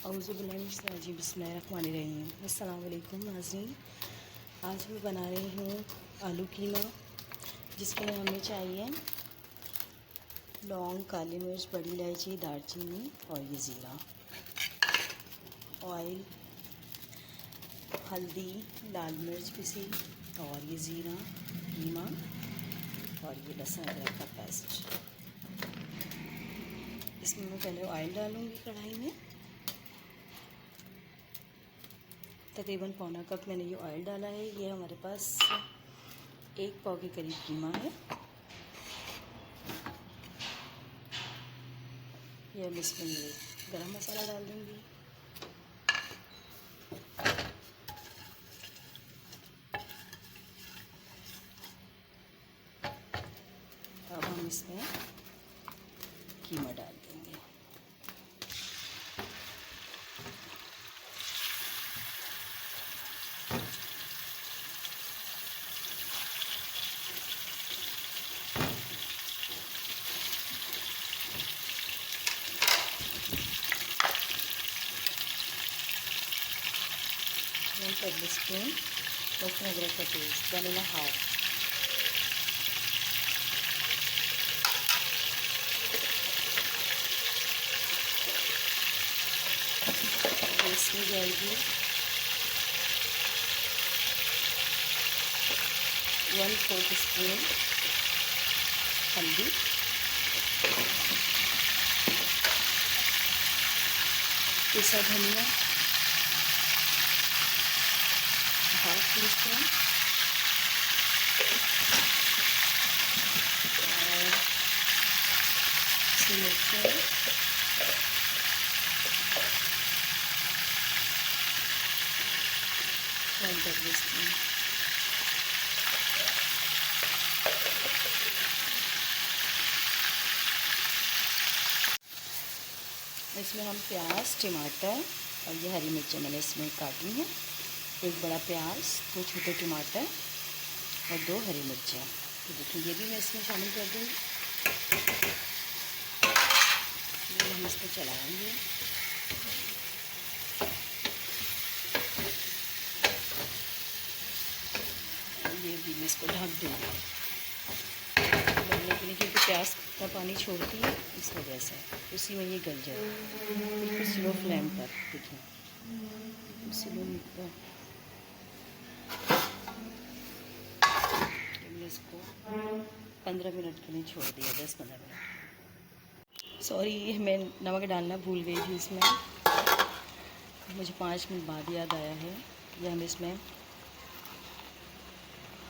औज़ुबिल्लाहि बिस्मिल्लाहिर्रहमानिर्रहीम। अस्सलाम वालेकुम नाज़रीन। आज मैं बना रही हूँ आलू कीमा, जिसके लिए हमें चाहिए लौंग, काली मिर्च, बड़ी इलायची, दालचीनी और ये ज़ीरा, ऑयल, हल्दी, लाल मिर्च पिसी और ये ज़ीरा, कीमा और ये लहसुन अदरक का पेस्ट। इसमें मैं पहले ऑयल डालूँगी कढ़ाई में। तकरीबन पौना कप मैंने ये ऑयल डाला है। ये हमारे पास 1 पाव के करीब कीमा है। ये हम इसमें ये गरम मसाला डाल दूँगी। अब हम इसमें कीमा डाल देंगे। वन टेबल स्पून लहसुन अदरक का पेस्ट, 1.5। पेस्ट में जाएगी 1/4 स्पून हल्दी, पिसा धनिया 1/2 टीस्पून और मिर्चें 1 टेबल स्पून। इसमें हम प्याज, टमाटर और ये हरी मिर्चें मैंने इसमें काटी हैं। 1 बड़ा प्याज, 2 छोटे टमाटर और 2 हरी मिर्चें। तो देखिए ये भी मैं इसमें शामिल कर दूँगी। ये हम इसको चलाएंगे। ये भी मैं इसको ढक दूँगी गलने के लिए, क्योंकि प्याज का पानी छोड़ती है, इस वजह से उसी में ये गल जाए। बिल्कुल स्लो फ्लेम पर, देखिए स्लो पर। इसको 15 मिनट के लिए छोड़ दिया, 10-15 मिनट। सॉरी, मैं नमक डालना भूल गई थी इसमें, मुझे 5 मिनट बाद याद आया है। ये हम इसमें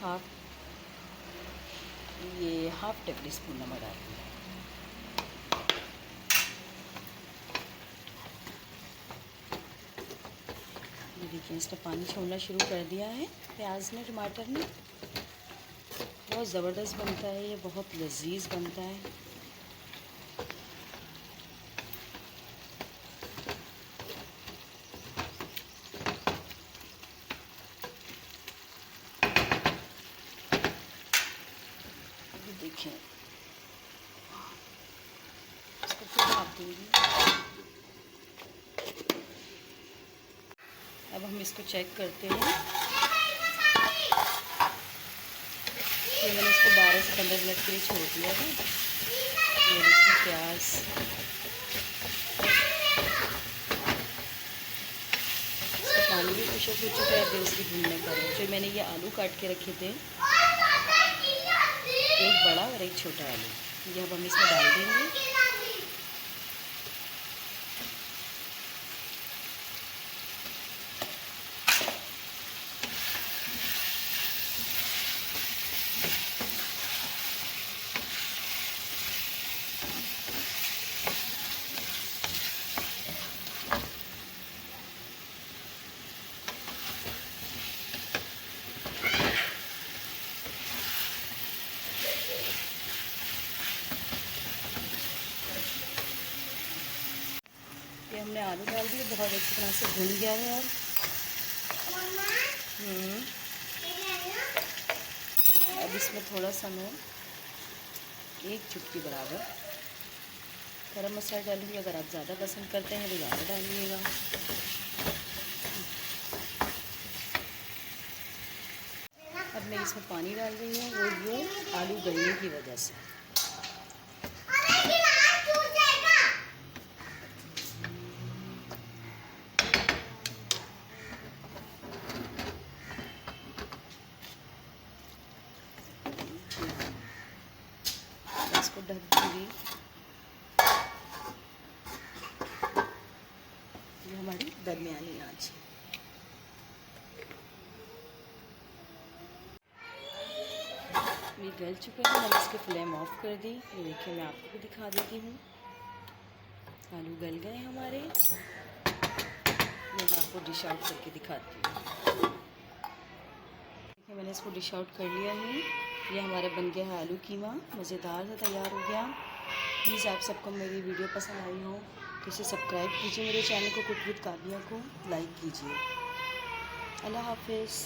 हाफ टेबल स्पून नमक डालेंगे। ये देखिए इसने पानी छोड़ना शुरू कर दिया है। प्याज ने, टमाटर ने, बहुत ज़बरदस्त बनता है ये, बहुत लजीज बनता है। ये देखें, इसको फिर ढक दूँगी। अब हम इसको चेक करते हैं। ये मैंने इसको 12 से 15 मिनट के लिए छोड़ दिया है। ये देखिए प्याज, इसका पानी भी खुशक हो चुका है। फिर इसकी भूनने पर जो मैंने ये आलू काट के रखे थे, 1 बड़ा और 1 छोटा आलू, ये अब हम इसमें डाल देंगे। ये हमने आलू डाल दिए, बहुत अच्छी तरह से भुन गया है। अब इसमें थोड़ा सा मैं 1 चुटकी बराबर गरम मसाला डालूँगी, अगर आप ज़्यादा पसंद करते हैं तो ज़्यादा डालिएगा। अब मैं इसमें पानी डाल रही हूँ, वो ये आलू गलने की वजह से। इसको ढक दूँगी। ये हमारी दरमियानी आंच है। ये गल चुका है, मैंने इसकी फ्लेम ऑफ कर दी। ये देखिए, मैं आपको भी दिखा देती हूँ। आलू गल गए हमारे। मैं आपको डिश आउट करके दिखाती हूँ। देखिए, मैंने इसको डिश आउट कर लिया है। ये हमारा बन गया है आलू कीमा, मज़ेदार सा तैयार हो गया। प्लीज़ आप सबको मेरी वीडियो पसंद आई हो तो इसे सब्सक्राइब कीजिए, मेरे चैनल को कुक विद काबिया को लाइक कीजिए। अल्लाह हाफिज़।